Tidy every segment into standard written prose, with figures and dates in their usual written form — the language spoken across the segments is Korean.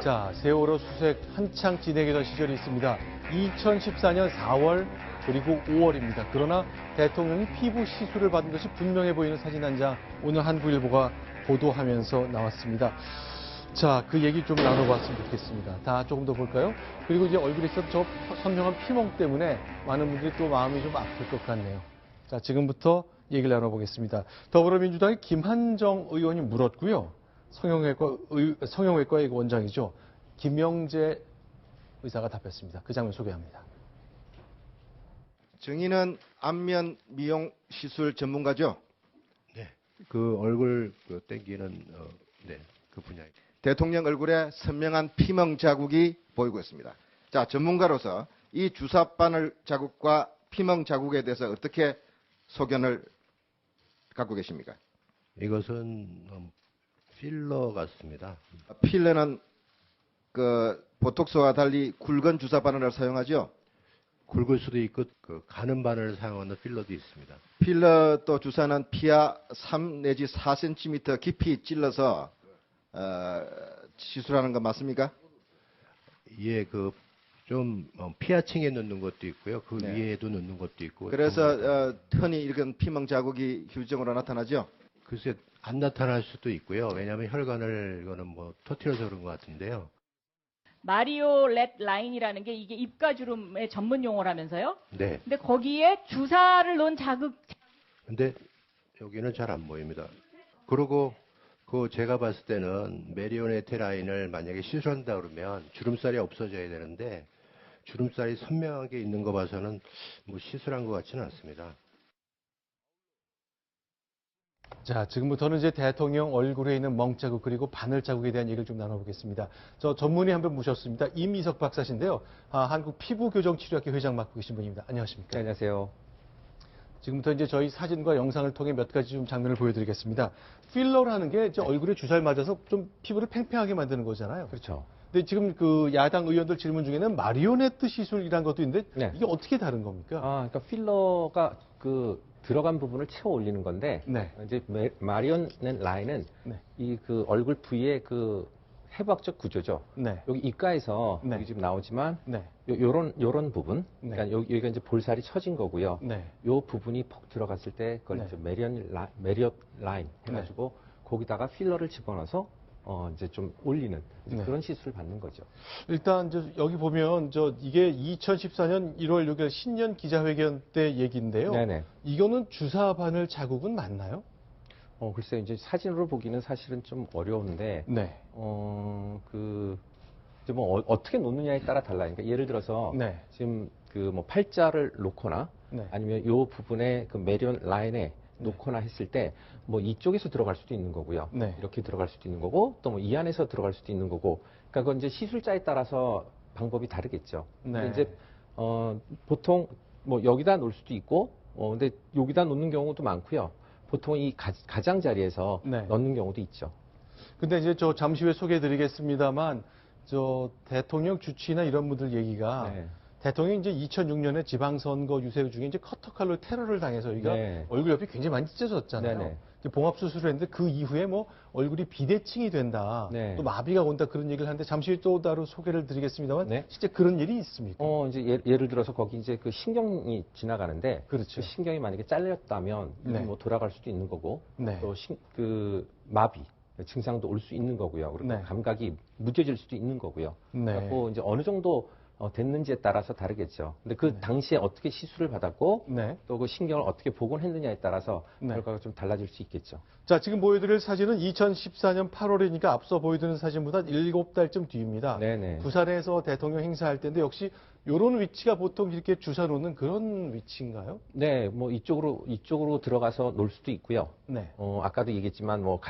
자, 세월호 수색 한창 진행되던 시절이 있습니다. 2014년 4월 그리고 5월입니다. 그러나 대통령이 피부 시술을 받은 것이 분명해 보이는 사진 한 장 오늘 한국일보가 보도하면서 나왔습니다. 자, 그 얘기 좀 나눠봤으면 좋겠습니다. 다 조금 더 볼까요? 그리고 이제 얼굴에 있었던 저 선명한 피멍 때문에 많은 분들이 또 마음이 좀 아플 것 같네요. 자, 지금부터 얘기를 나눠보겠습니다. 더불어민주당의 김한정 의원이 물었고요. 성형외과의 원장이죠. 김영재 의사가 답했습니다. 그 장면 소개합니다. 정의는 안면 미용 시술 전문가죠? 네. 그 얼굴 땡기는 네, 그 분야입니다. 대통령 얼굴에 선명한 피멍 자국이 보이고 있습니다. 자, 전문가로서 이 주사바늘 자국과 피멍 자국에 대해서 어떻게 소견을 갖고 계십니까? 이것은 필러 같습니다. 필러는 그 보톡스와 달리 굵은 주사바늘을 사용하죠? 굵을 수도 있고 가는 바늘을 사용하는 필러도 있습니다. 필러 또 주사는 피하 3 내지 4cm 깊이 찔러서 시술하는 거 맞습니까? 예, 좀 피하층에 넣는 것도 있고요. 그 네. 위에도 넣는 것도 있고. 그래서 흔히 이런 피멍 자국이 휴지증으로 나타나죠? 글쎄 안 나타날 수도 있고요. 왜냐하면 혈관을 이거는 뭐 터트려서 그런 것 같은데요. 마리오 렛 라인이라는 게 이게 입가주름의 전문 용어라면서요? 네. 근데 거기에 주사를 놓은 자극. 근데 여기는 잘 안 보입니다. 그리고 제가 봤을 때는 메리오네트 라인을 만약에 시술한다 그러면 주름살이 없어져야 되는데 주름살이 선명하게 있는 거 봐서는 뭐 시술한 것 같지는 않습니다. 자, 지금부터는 이제 대통령 얼굴에 있는 멍자국 그리고 바늘 자국에 대한 얘기를 좀 나눠보겠습니다. 저 전문의 한 분 모셨습니다. 임이석 박사신데요. 한국 피부교정치료학회 회장 맡고 계신 분입니다. 안녕하십니까? 네, 안녕하세요. 지금부터 이제 저희 사진과 영상을 통해 몇 가지 좀 장면을 보여드리겠습니다. 필러라는 게 이제 얼굴에 주사를 맞아서 좀 피부를 팽팽하게 만드는 거잖아요. 그렇죠. 근데 지금 그 야당 의원들 질문 중에는 마리오네트 시술이라는 것도 있는데 네. 이게 어떻게 다른 겁니까? 그러니까 필러가 들어간 부분을 채워 올리는 건데, 네. 이제 마리오넷 라인은 네. 이 얼굴 부위의 해부학적 구조죠. 네. 여기 입가에서 네. 여기 지금 나오지만, 네. 요런 부분, 네. 그러니까 여기가 이제 볼살이 처진 거고요. 네. 요 부분이 퍽 들어갔을 때 그걸 네. 이제 메리엇 라인 해가지고 거기다가 필러를 집어넣어서 이제 좀 올리는 네. 그런 시술을 받는 거죠. 일단 여기 보면 이게 2014년 1월 6일 신년 기자회견 때 얘기인데요. 네네. 이거는 주사 바늘 자국은 맞나요? 글쎄 이제 사진으로 보기는 사실은 좀 어려운데, 네. 이제 뭐 어떻게 놓느냐에 따라 달라요. 그러니까 예를 들어서 네. 지금 뭐 팔자를 놓거나 네. 아니면 요 부분에 메리온 라인에 놓거나 했을 때 뭐 이쪽에서 들어갈 수도 있는 거고요. 네. 이렇게 들어갈 수도 있는 거고 또 뭐 이 안에서 들어갈 수도 있는 거고. 그러니까 그건 이제 시술자에 따라서 방법이 다르겠죠. 네. 근데 이제 보통 뭐 여기다 놓을 수도 있고 근데 여기다 놓는 경우도 많고요. 보통 이 가장자리에서 네. 넣는 경우도 있죠. 근데 이제 잠시 후에 소개해 드리겠습니다만 대통령 주치나 이런 분들 얘기가 네. 대통령이 이제 2006년에 지방선거 유세 중에 이제 커터칼로 테러를 당해서 여기가 네. 얼굴 옆이 굉장히 많이 찢어졌잖아요. 네네. 이제 봉합수술을 했는데 그 이후에 뭐 얼굴이 비대칭이 된다. 네. 또 마비가 온다 그런 얘기를 하는데 잠시 후에 또 따로 소개를 드리겠습니다만 네. 실제 그런 일이 있습니까? 이제 예를 들어서 거기 이제 신경이 지나가는데 그렇죠. 그 신경이 만약에 잘렸다면 네. 뭐 돌아갈 수도 있는 거고 네. 또 마비 증상도 올 수 있는 거고요. 그리고 네. 감각이 무뎌질 수도 있는 거고요. 네. 그래서 이제 어느 정도 됐는지에 따라서 다르겠죠. 근데 그 당시에 어떻게 시술을 받았고 네. 또 그 신경을 어떻게 복원했느냐에 따라서 네. 결과가 좀 달라질 수 있겠죠. 자, 지금 보여드릴 사진은 2014년 8월이니까 앞서 보여드리는 사진보다 7달쯤 뒤입니다. 네네. 부산에서 대통령 행사할 때인데 역시 이런 위치가 보통 이렇게 주사 놓는 그런 위치인가요? 네, 뭐 이쪽으로 들어가서 놀 수도 있고요. 네. 아까도 얘기했지만 뭐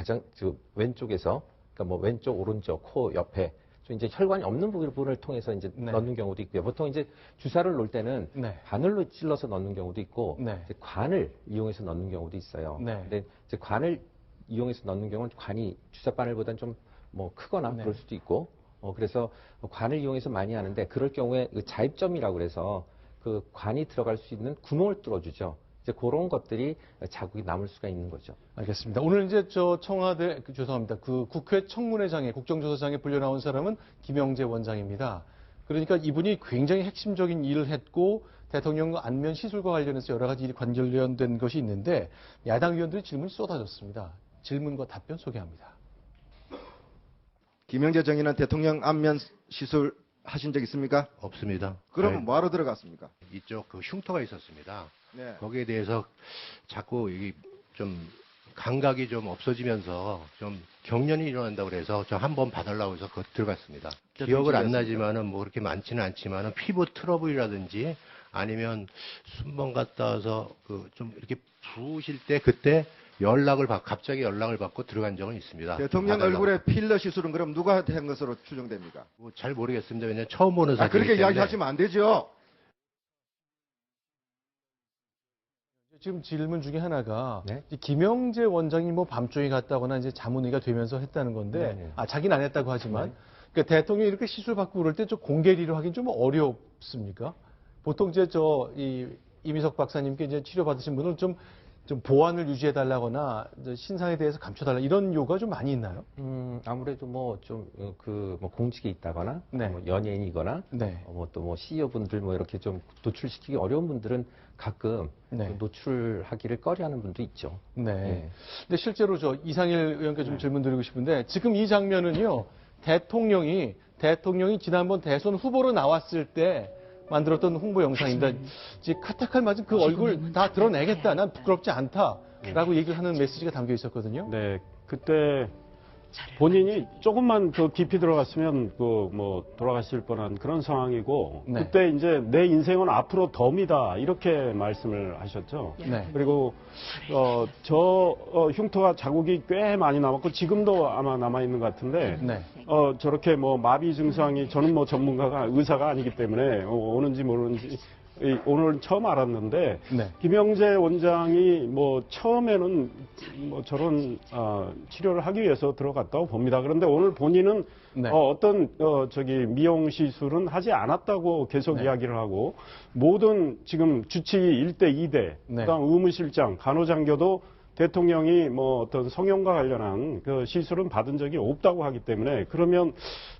왼쪽에서 그러니까 뭐 왼쪽, 오른쪽, 코 옆에 좀 이제 혈관이 없는 부분을 통해서 이제 네. 넣는 경우도 있고요. 보통 이제 주사를 놓을 때는 네. 바늘로 찔러서 넣는 경우도 있고 네. 이제 관을 이용해서 넣는 경우도 있어요. 네. 근데 이제 관을 이용해서 넣는 경우는 관이 주사 바늘보다는 좀 뭐 크거나 네. 그럴 수도 있고 그래서 관을 이용해서 많이 하는데 그럴 경우에 자입점이라고 그래서 그 관이 들어갈 수 있는 구멍을 뚫어주죠. 이제 그런 것들이 자국이 남을 수가 있는 거죠. 알겠습니다. 오늘 이제 저 청와대, 죄송합니다. 그 국회 청문회장에, 국정조사장에 불려 나온 사람은 김영재 원장입니다. 그러니까 이분이 굉장히 핵심적인 일을 했고 대통령 안면 시술과 관련해서 여러 가지 일이 관련된 것이 있는데 야당 의원들이 질문이 쏟아졌습니다. 질문과 답변 소개합니다. 김영재 정의는 대통령 안면 시술 하신 적 있습니까? 없습니다. 그러면 뭐하러 들어갔습니까? 이쪽 그 흉터가 있었습니다. 네. 거기에 대해서 자꾸 이게 좀 감각이 좀 없어지면서 좀 경련이 일어난다고 그래서 저 한번 봐달라고 해서 들어갔습니다. 기억을 안 나지만은 뭐 그렇게 많지는 않지만은 피부 트러블이라든지 아니면 순번 갔다 와서 그 좀 이렇게 부으실 때 그때 갑자기 연락을 받고 들어간 적은 있습니다. 대통령 봐달라고. 얼굴에 필러 시술은 그럼 누가 한 것으로 추정됩니까? 뭐잘 모르겠습니다. 왜냐면 처음 보는 사진이기 그렇게 때문에. 이야기하시면 안 되죠. 지금 질문 중에 하나가 네. 이 김영재 원장이 뭐 밤중에 갔다거나 이제 자문의가 되면서 했다는 건데, 네. 자기는 안 했다고 하지만, 그러니까 대통령이 이렇게 시술 받고 그럴 때 좀 공개리로 하긴 좀 어렵습니까? 보통 이제 이미석 박사님께 이제 치료받으신 분은 좀 보안을 유지해달라거나 신상에 대해서 감춰달라 이런 요구가 좀 많이 있나요? 아무래도 공직에 있다거나, 네. 뭐 연예인이거나, 네. 또 뭐 CEO 분들 뭐 이렇게 좀 노출시키기 어려운 분들은 가끔 네. 그 노출하기를 꺼려하는 분도 있죠. 네. 네. 근데 실제로 이상일 의원께 좀 질문 드리고 싶은데 지금 이 장면은요, 대통령이 지난번 대선 후보로 나왔을 때 만들었던 홍보 영상입니다. 이제 카타칼 맞은 그 얼굴 다 드러내겠다. 난 부끄럽지 않다라고 얘기를 하는 메시지가 담겨 있었거든요. 네, 그때 본인이 조금만 더 깊이 들어갔으면 돌아가실 뻔한 그런 상황이고 네. 그때 이제 내 인생은 앞으로 덤이다 이렇게 말씀을 하셨죠. 네. 그리고 흉터가 자국이 꽤 많이 남았고 지금도 아마 남아 있는 것 같은데 네. 저렇게 마비 증상이 저는 의사가 아니기 때문에 오는지 모르는지 오늘 처음 알았는데 네. 김영재 원장이 처음에는 저런 치료를 하기 위해서 들어갔다고 봅니다. 그런데 오늘 본인은 네. 어떤 미용 시술은 하지 않았다고 계속 네. 이야기를 하고 모든 지금 주치 1대 2대 네. 그다음 의무실장 간호장교도 대통령이 어떤 성형과 관련한 그 시술은 받은 적이 없다고 하기 때문에 그러면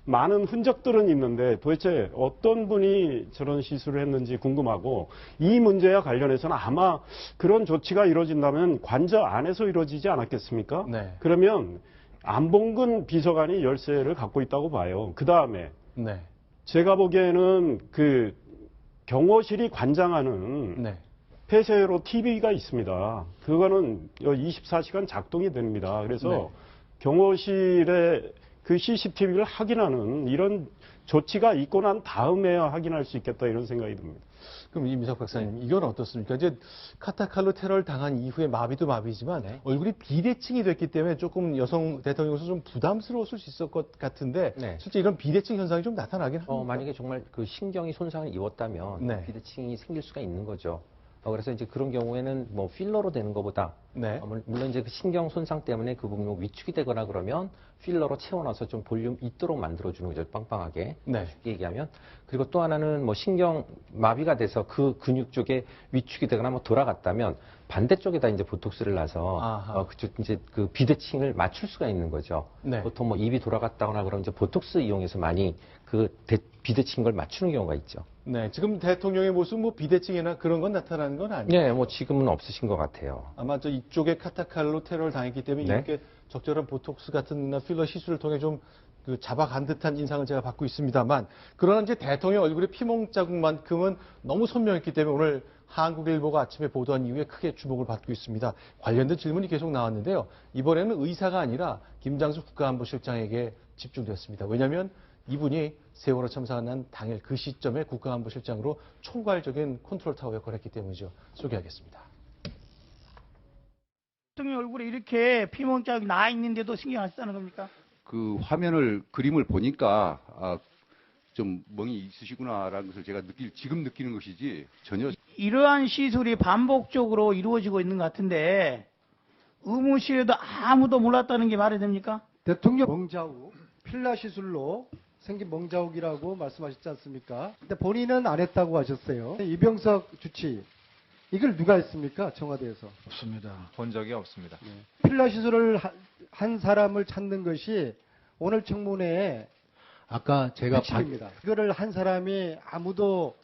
많은 흔적들은 있는데 도대체 어떤 분이 저런 시술을 했는지 궁금하고 이 문제와 관련해서는 아마 그런 조치가 이루어진다면 관저 안에서 이루어지지 않았겠습니까? 네. 그러면 안봉근 비서관이 열쇠를 갖고 있다고 봐요. 그 다음에 네. 제가 보기에는 그 경호실이 관장하는 네. 폐쇄로 TV가 있습니다. 그거는 24시간 작동이 됩니다. 그래서 네. 경호실에 그 CCTV를 확인하는 이런 조치가 있고 난 다음에야 확인할 수 있겠다 이런 생각이 듭니다. 그럼 이미석 박사님, 이건 어떻습니까? 이제 카타칼로 테러를 당한 이후에 마비도 마비지만 네. 얼굴이 비대칭이 됐기 때문에 조금 여성 대통령으로서 좀 부담스러웠을 수 있을 것 같은데 네. 실제 이런 비대칭 현상이 좀 나타나긴 합니다. 만약에 정말 그 신경이 손상을 입었다면 네. 비대칭이 생길 수가 있는 거죠. 그래서 이제 그런 경우에는 필러로 되는 것보다 네. 물론 이제 그 신경 손상 때문에 그 부분이 위축이 되거나 그러면 필러로 채워놔서 좀 볼륨 있도록 만들어주는 거죠. 빵빵하게. 네. 쉽게 얘기하면. 그리고 또 하나는 신경 마비가 돼서 그 근육 쪽에 위축이 되거나 돌아갔다면 반대쪽에다 이제 보톡스를 놔서 그쪽 이제 그 비대칭을 맞출 수가 있는 거죠. 네. 보통 입이 돌아갔다거나 그러면 이제 보톡스 이용해서 많이 그 비대칭 걸 맞추는 경우가 있죠. 네. 지금 대통령의 모습 비대칭이나 그런 건 나타나는 건 아니에요. 네, 지금은 없으신 것 같아요. 아마 이쪽에 카타칼로 테러를 당했기 때문에 네. 이렇게 적절한 보톡스 같은 필러 시술을 통해 좀 잡아간 듯한 인상을 제가 받고 있습니다만, 그러나 이제 대통령 얼굴의 피멍 자국만큼은 너무 선명했기 때문에 오늘 한국일보가 아침에 보도한 이후에 크게 주목을 받고 있습니다. 관련된 질문이 계속 나왔는데요. 이번에는 의사가 아니라 김장수 국가안보실장에게 집중됐습니다. 왜냐하면 이분이 세월호 참사가 난 당일 그 시점에 국가안보실장으로 총괄적인 컨트롤타워 역할을 했기 때문이죠. 소개하겠습니다. 대통령 얼굴에 이렇게 피멍 자국이 나 있는데도 신경 안 쓰다는 겁니까? 그 그림을 보니까 좀 멍이 있으시구나라는 것을 제가 지금 느끼는 것이지 전혀. 이러한 시술이 반복적으로 이루어지고 있는 것 같은데 의무실에도 아무도 몰랐다는 게 말이 됩니까? 대통령 멍자국, 필라 시술로 생긴 멍자국이라고 말씀하셨지 않습니까? 근데 본인은 안 했다고 하셨어요. 이병석 주치, 이걸 누가 했습니까? 청와대에서. 없습니다. 본 적이 없습니다. 필러 시술을 한 사람을 찾는 것이 오늘 청문회에 아까 제가 핵심입니다. 이거를 한 사람이 아무도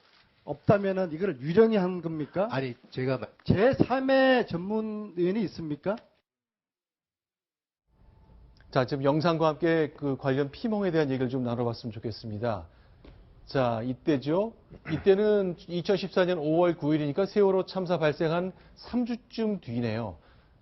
없다면은 이거를 유령이 한 겁니까? 아니 제가 제3의 전문 의원이 있습니까? 자, 지금 영상과 함께 그 관련 피멍에 대한 얘기를 좀 나눠봤으면 좋겠습니다. 자, 이때죠. 이때는 2014년 5월 9일이니까 세월호 참사 발생한 3주쯤 뒤네요.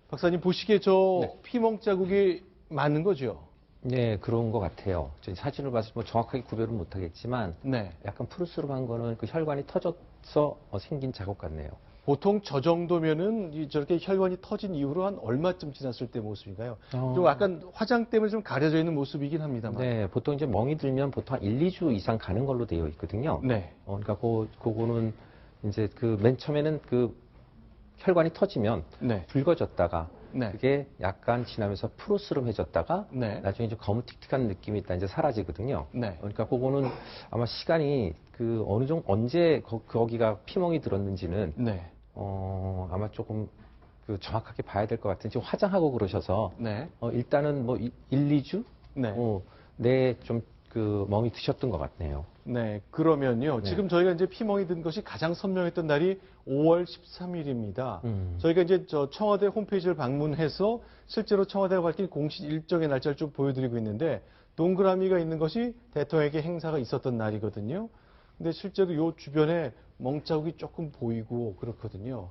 박사님 보시기에 저 피멍 자국이 맞는 거죠? 네, 그런 것 같아요. 저희 사진을 봐서 뭐 정확하게 구별은 못하겠지만 네. 약간 푸르스름한 거는 그 혈관이 터져서 생긴 자국 같네요. 보통 저 정도면은 저렇게 혈관이 터진 이후로 한 얼마쯤 지났을 때 모습인가요? 좀 약간 화장 때문에 좀 가려져 있는 모습이긴 합니다만. 네, 보통 이제 멍이 들면 보통 한 1, 2주 이상 가는 걸로 되어 있거든요. 네. 그러니까 그거는 이제 그 맨 처음에는 그 혈관이 터지면 네. 붉어졌다가 네. 그게 약간 지나면서 푸르스름해졌다가 네. 나중에 이제 검은틱틱한 느낌이 있다 이제 사라지거든요. 네. 그러니까 그거는 아마 시간이 그 어느 정도 언제 거기가 피멍이 들었는지는 네. 아마 조금 그 정확하게 봐야 될 것 같은데 지금 화장하고 그러셔서 네. 일단은 뭐 1, 2주 네. 내에 좀 그 멍이 드셨던 것 같네요. 네, 그러면요. 네. 지금 저희가 이제 피멍이 든 것이 가장 선명했던 날이 5월 13일입니다. 저희가 이제 저 청와대 홈페이지를 방문해서 실제로 청와대가 밝힌 공식 일정의 날짜를 좀 보여드리고 있는데 동그라미가 있는 것이 대통령에게 행사가 있었던 날이거든요. 근데 실제로 요 주변에 멍자국이 조금 보이고 그렇거든요.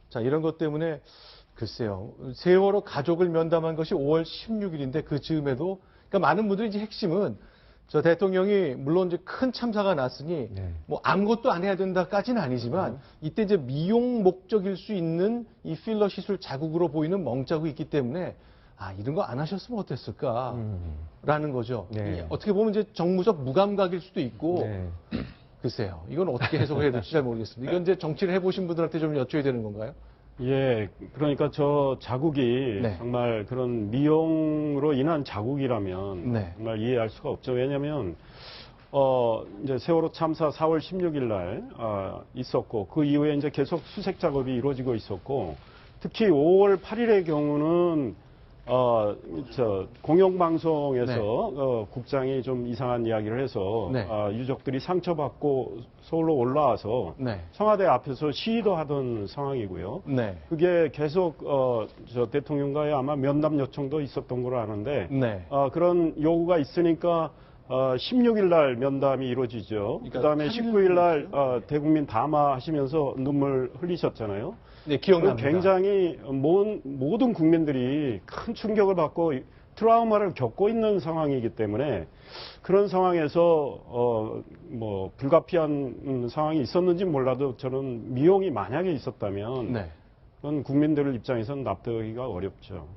자, 이런 것 때문에 글쎄요. 세월호 가족을 면담한 것이 5월 16일인데 그 즈음에도 그러니까 많은 분들이 이제 핵심은 저 대통령이 물론 이제 큰 참사가 났으니 뭐 아무것도 안 해야 된다까지는 아니지만 이때 이제 미용 목적일 수 있는 이 필러 시술 자국으로 보이는 멍자국이 있기 때문에 이런 거 안 하셨으면 어땠을까라는 거죠. 네. 어떻게 보면 이제 정무적 무감각일 수도 있고 글쎄요. 이건 어떻게 해석을 해야 될지 잘 모르겠습니다. 이건 이제 정치를 해보신 분들한테 좀 여쭤야 되는 건가요? 예, 그러니까 저 자국이 네. 정말 그런 미용으로 인한 자국이라면 네. 정말 이해할 수가 없죠. 왜냐하면 이제 세월호 참사 4월 16일 날 있었고 그 이후에 이제 계속 수색 작업이 이루어지고 있었고 특히 5월 8일의 경우는 공영방송에서 국장이 좀 이상한 이야기를 해서 네. 유족들이 상처받고 서울로 올라와서 네. 청와대 앞에서 시위도 하던 상황이고요. 네. 그게 계속 저 대통령과의 아마 면담 요청도 있었던 걸로 아는데 네. 그런 요구가 있으니까 16일 날 면담이 이루어지죠. 그다음에 19일 날 대국민 담화하시면서 눈물 흘리셨잖아요. 네, 기억납니다. 굉장히 모든 국민들이 큰 충격을 받고 트라우마를 겪고 있는 상황이기 때문에 그런 상황에서 뭐 불가피한 상황이 있었는지 몰라도 저는 미용이 만약에 있었다면 네. 그건 국민들 입장에서는 납득하기가 어렵죠.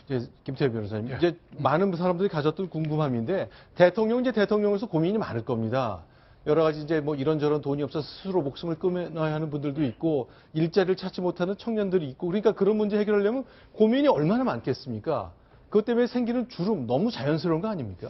이제 김태일 변호사님, 이제 많은 사람들이 가졌던 궁금함인데 대통령으로서 고민이 많을 겁니다. 여러 가지 이제 뭐 이런저런 돈이 없어서 스스로 목숨을 끊어야 하는 분들도 있고 일자리를 찾지 못하는 청년들이 있고 그러니까 그런 문제 해결하려면 고민이 얼마나 많겠습니까? 그것 때문에 생기는 주름 너무 자연스러운 거 아닙니까?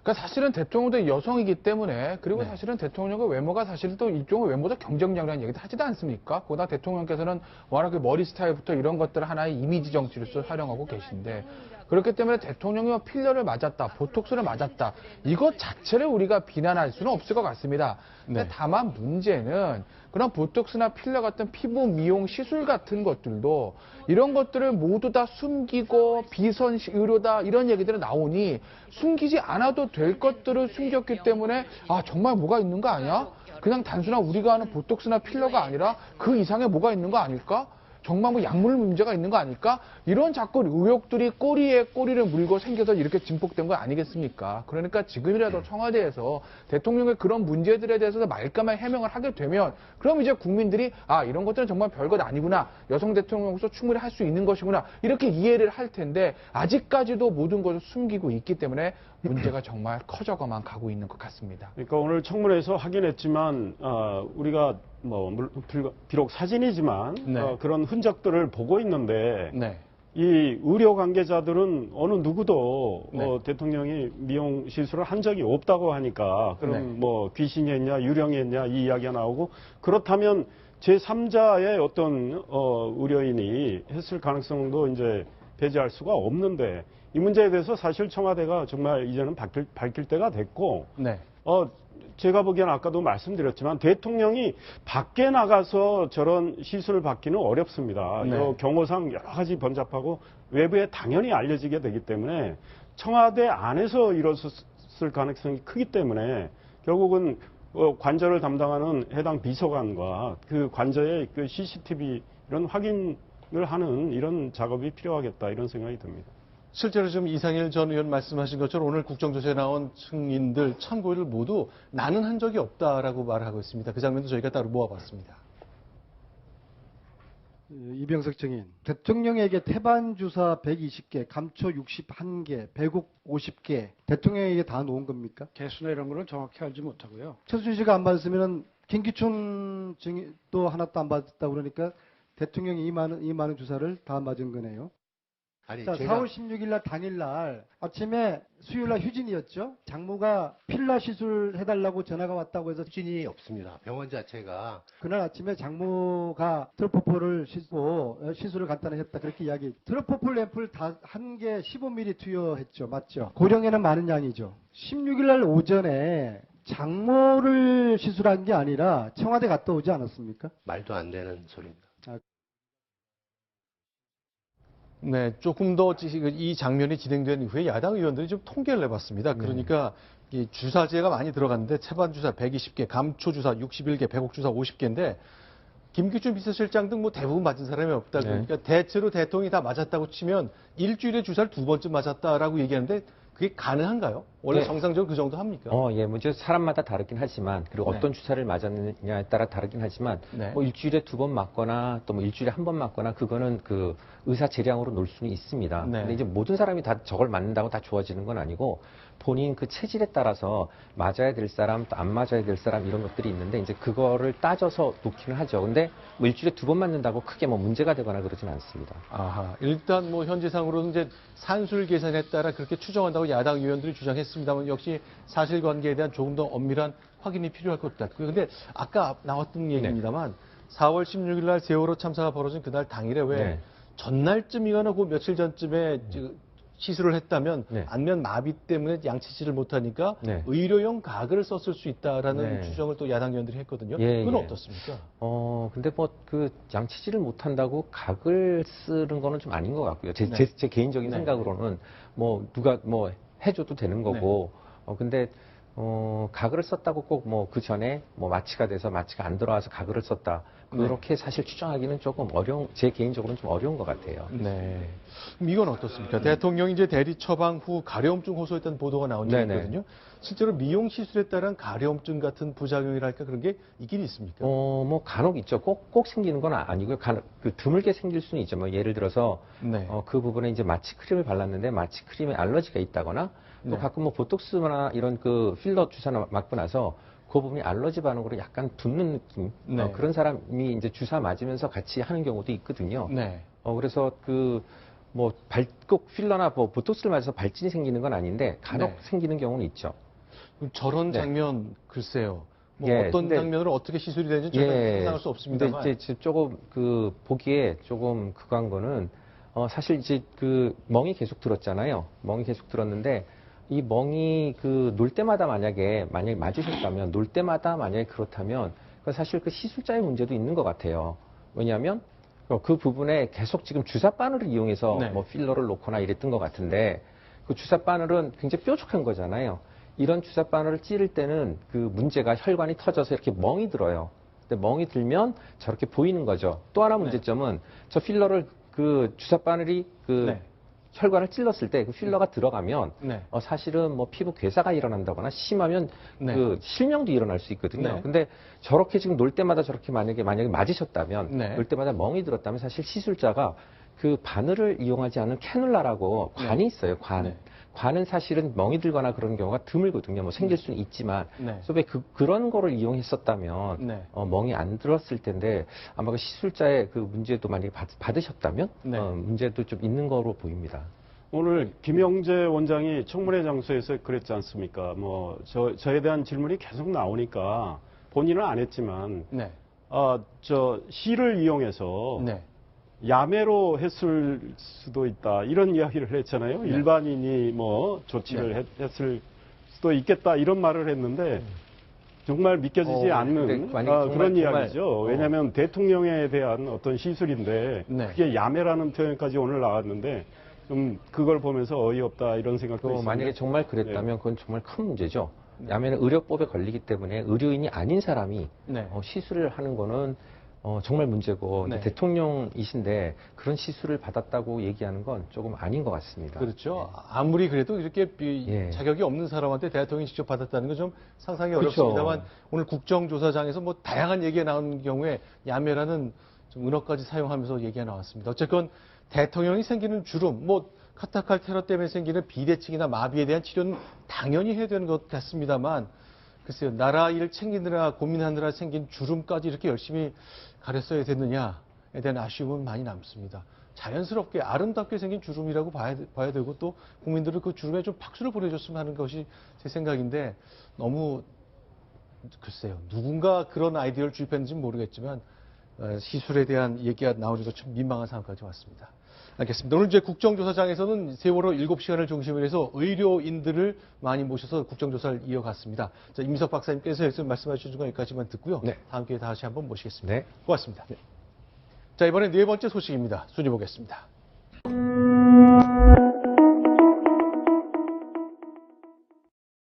그러니까 사실은 대통령도 여성이기 때문에 그리고 네. 사실은 대통령의 외모가 사실 또 일종의 외모적 경쟁력이라는 얘기도 하지도 않습니까? 그러다 대통령께서는 워낙 그 머리 스타일부터 이런 것들을 하나의 이미지 정치로서 활용하고 계신데 그렇기 때문에 대통령이 필러를 맞았다, 보톡스를 맞았다 이것 자체를 우리가 비난할 수는 없을 것 같습니다. 근데 네. 다만 문제는 그런 보톡스나 필러 같은 피부 미용 시술 같은 것들도 이런 것들을 모두 다 숨기고 비선 의료다 이런 얘기들이 나오니 숨기지 않아도 될 것들을 숨겼기 때문에 정말 뭐가 있는 거 아니야? 그냥 단순한 우리가 아는 보톡스나 필러가 아니라 그 이상의 뭐가 있는 거 아닐까? 정말 뭐 약물 문제가 있는 거 아닐까? 이런 자꾸 의혹들이 꼬리에 꼬리를 물고 생겨서 이렇게 증폭된 거 아니겠습니까? 그러니까 지금이라도 청와대에서 대통령의 그런 문제들에 대해서 말끔하게 해명을 하게 되면 그럼 이제 국민들이 이런 것들은 정말 별것 아니구나. 여성 대통령으로서 충분히 할 수 있는 것이구나. 이렇게 이해를 할 텐데 아직까지도 모든 것을 숨기고 있기 때문에 문제가 정말 커져가만 가고 있는 것 같습니다. 그러니까 오늘 청문회에서 확인했지만 우리가 뭐 비록 사진이지만 네. 그런 흔적들을 보고 있는데 네. 이 의료 관계자들은 어느 누구도 네. 대통령이 미용 시술을 한 적이 없다고 하니까 그럼 네. 뭐 귀신이 했냐 유령이 했냐 이 이야기가 나오고 그렇다면 제3자의 어떤 의료인이 했을 가능성도 이제 배제할 수가 없는데 이 문제에 대해서 사실 청와대가 정말 이제는 밝힐 때가 됐고 네. 제가 보기에는 아까도 말씀드렸지만 대통령이 밖에 나가서 저런 시술을 받기는 어렵습니다. 네. 경호상 여러 가지 번잡하고 외부에 당연히 알려지게 되기 때문에 청와대 안에서 이뤘을 가능성이 크기 때문에 결국은 관저를 담당하는 해당 비서관과 그 관저의 그 CCTV 이런 확인을 하는 이런 작업이 필요하겠다 이런 생각이 듭니다. 실제로 지금 이상일 전 의원 말씀하신 것처럼 오늘 국정조사에 나온 증인들 참고인을 모두 나는 한 적이 없다라고 말하고 있습니다. 그 장면도 저희가 따로 모아봤습니다. 이병석 증인, 대통령에게 태반 주사 120개, 감초 61개, 배국 50개, 대통령에게 다 놓은 겁니까? 개수나 이런 거는 정확히 알지 못하고요. 최순실 씨가 안 받았으면 김기춘 증인도 하나도 안 받았다 그러니까 대통령이 이 많은 주사를 다 맞은 거네요. 아니, 자, 4월 16일 날 당일날 아침에 수요일 날 휴진이었죠. 장모가 필라 시술 해달라고 전화가 왔다고 해서 휴진이 없습니다. 병원 자체가. 그날 아침에 장모가 트로포폴을 씻고 시술을 간단히 했다 그렇게 이야기. 트로포폴 앰플 다 한 개 15ml 투여했죠. 맞죠? 고령에는 많은 양이죠. 16일 날 오전에 장모를 시술한 게 아니라 청와대 갔다 오지 않았습니까? 말도 안 되는 소리입니다. 네, 조금 더 이 장면이 진행된 이후에 야당 의원들이 좀 통계를 내봤습니다. 그러니까 이 주사제가 많이 들어갔는데 태반 주사 120개, 감초 주사 61개, 배국 주사 50개인데 김기춘 비서실장 등 뭐 대부분 맞은 사람이 없다. 그러니까 대체로 대통령이 다 맞았다고 치면 일주일에 주사를 2번쯤 맞았다라고 얘기하는데 그게 가능한가요? 원래 정상적으로 그 정도 합니까? 예, 뭐 사람마다 다르긴 하지만 그리고 어떤 주사를 맞았느냐에 따라 다르긴 하지만 뭐 일주일에 2번 맞거나 또 뭐 일주일에 1번 맞거나 그거는 그 의사 재량으로 놓을 수는 있습니다. 근데 이제 모든 사람이 다 저걸 맞는다고 다 좋아지는 건 아니고 본인 그 체질에 따라서 맞아야 될 사람 또 안 맞아야 될 사람 이런 것들이 있는데 이제 그거를 따져서 놓기는 하죠. 근데 뭐 일주일에 2번 맞는다고 크게 뭐 문제가 되거나 그러진 않습니다. 아하, 일단 뭐 현재상으로는 이제 산술 계산에 따라 그렇게 추정한다고 야당 의원들이 주장했습니다만 역시 사실관계에 대한 조금 더 엄밀한 확인이 필요할 것 같고요. 근데 아까 나왔던 얘기입니다만 4월 16일 날 세월호 참사가 벌어진 그날 당일에 왜 전날쯤이거나 그 며칠 전쯤에 시술을 했다면 안면 마비 때문에 양치질을 못하니까 의료용 가글을 썼을 수 있다라는 추정을 또 야당 의원들이 했거든요. 그건 어떻습니까? 근데 뭐 그 양치질을 못한다고 가글 쓰는 거는 좀 아닌 것 같고요. 제 개인적인 생각으로는 뭐 누가 뭐 해줘도 되는 거고. 근데 가글을 썼다고 꼭 뭐 그 전에 뭐 마취가 돼서 마취가 안 들어와서 가글을 썼다. 그렇게 사실 추정하기는 조금 제 개인적으로는 좀 어려운 것 같아요. 네. 그럼 이건 어떻습니까? 대통령이 이제 대리 처방 후 가려움증 호소했다는 보도가 나온 적이 있거든요. 실제로 미용 시술에 따른 가려움증 같은 부작용이랄까 그런 게 있긴 있습니까? 뭐 간혹 있죠. 꼭 생기는 건 아니고요. 그 드물게 생길 수는 있죠. 뭐 예를 들어서 그 부분에 이제 마취 크림을 발랐는데 마취 크림에 알러지가 있다거나 또 가끔 뭐 보톡스나 이런 그 필러 주사나 맞고 나서 그 부분이 알러지 반응으로 약간 붓는 느낌 그런 사람이 이제 주사 맞으면서 같이 하는 경우도 있거든요. 그래서 뭐 꼭 필러나 뭐 보톡스를 맞아서 발진이 생기는 건 아닌데 간혹 생기는 경우는 있죠. 저런 장면 글쎄요. 뭐 어떤 장면으로 어떻게 시술이 되는지 제가 상상할 수 없습니다만. 근데 이제 조금 보기에 조금 그간 거는 사실 이제 멍이 계속 들었잖아요. 멍이 계속 들었는데 이 멍이 놀 때마다 만약에 맞으셨다면 놀 때마다 만약에 그렇다면 사실 그 시술자의 문제도 있는 것 같아요. 왜냐하면 그 부분에 계속 지금 주사 바늘을 이용해서 뭐 필러를 놓거나 이랬던 것 같은데 그 주사 바늘은 굉장히 뾰족한 거잖아요. 이런 주사 바늘을 찌를 때는 그 문제가 혈관이 터져서 이렇게 멍이 들어요. 근데 멍이 들면 저렇게 보이는 거죠. 또 하나 문제점은 저 필러를 주사 바늘이 혈관을 찔렀을 때 그 필러가 들어가면 사실은 뭐 피부 괴사가 일어난다거나 심하면 그 실명도 일어날 수 있거든요. 근데 저렇게 지금 놀 때마다 저렇게 만약에 맞으셨다면 놀 때마다 멍이 들었다면 사실 시술자가 그 바늘을 이용하지 않은 캐놀라라고 관이 있어요. 관은 사실은 멍이 들거나 그런 경우가 드물거든요. 뭐 생길 수는 있지만 그래서 왜 그런 거를 이용했었다면 멍이 안 들었을 텐데 아마 그 시술자의 그 문제도 만약에 받으셨다면 문제도 좀 있는 거로 보입니다. 오늘 김영재 원장이 청문회 장소에서 그랬지 않습니까? 뭐 저에 대한 질문이 계속 나오니까 본인은 안 했지만 시를 이용해서 네. 야매로 했을 수도 있다 이런 이야기를 했잖아요. 네. 일반인이 뭐 조치를 했을 수도 있겠다 이런 말을 했는데 정말 믿겨지지 않는 그런 이야기죠. 왜냐하면 대통령에 대한 어떤 시술인데 네. 그게 야매라는 표현까지 오늘 나왔는데 좀 그걸 보면서 어이없다 이런 생각도 있습니다. 만약에 정말 그랬다면 그건 정말 큰 문제죠. 야매는 의료법에 걸리기 때문에 의료인이 아닌 사람이 네. 시술을 하는 거는 정말 문제고 네. 대통령이신데 그런 시술을 받았다고 얘기하는 건 조금 아닌 것 같습니다. 그렇죠. 아무리 그래도 이렇게 예. 자격이 없는 사람한테 대통령이 직접 받았다는 건 좀 상상이 그렇죠. 어렵습니다만 오늘 국정조사장에서 뭐 다양한 얘기가 나오는 경우에 야매라는 좀 은어까지 사용하면서 얘기가 나왔습니다. 어쨌건 대통령이 생기는 주름, 뭐 카타칼 테러 때문에 생기는 비대칭이나 마비에 대한 치료는 당연히 해야 되는 것 같습니다만 글쎄요, 나라 일 챙기느라 고민하느라 생긴 주름까지 이렇게 열심히 가렸어야 됐느냐에 대한 아쉬움은 많이 남습니다. 자연스럽게 아름답게 생긴 주름이라고 봐야 되고 또 국민들은 그 주름에 좀 박수를 보내줬으면 하는 것이 제 생각인데 너무 글쎄요, 누군가 그런 아이디어를 주입했는지는 모르겠지만 시술에 대한 얘기가 나오는 것 좀 민망한 상황까지 왔습니다. 알겠습니다. 오늘 이제 국정조사장에서는 세월호 7시간을 중심으로 해서 의료인들을 많이 모셔서 국정조사를 이어갔습니다. 자, 임석 박사님께서 여기서 말씀해 주신 건 여기까지만 듣고요. 네. 다음 기회에 다시 한번 모시겠습니다. 네. 고맙습니다. 자, 이번엔 네 번째 소식입니다. 순위 보겠습니다.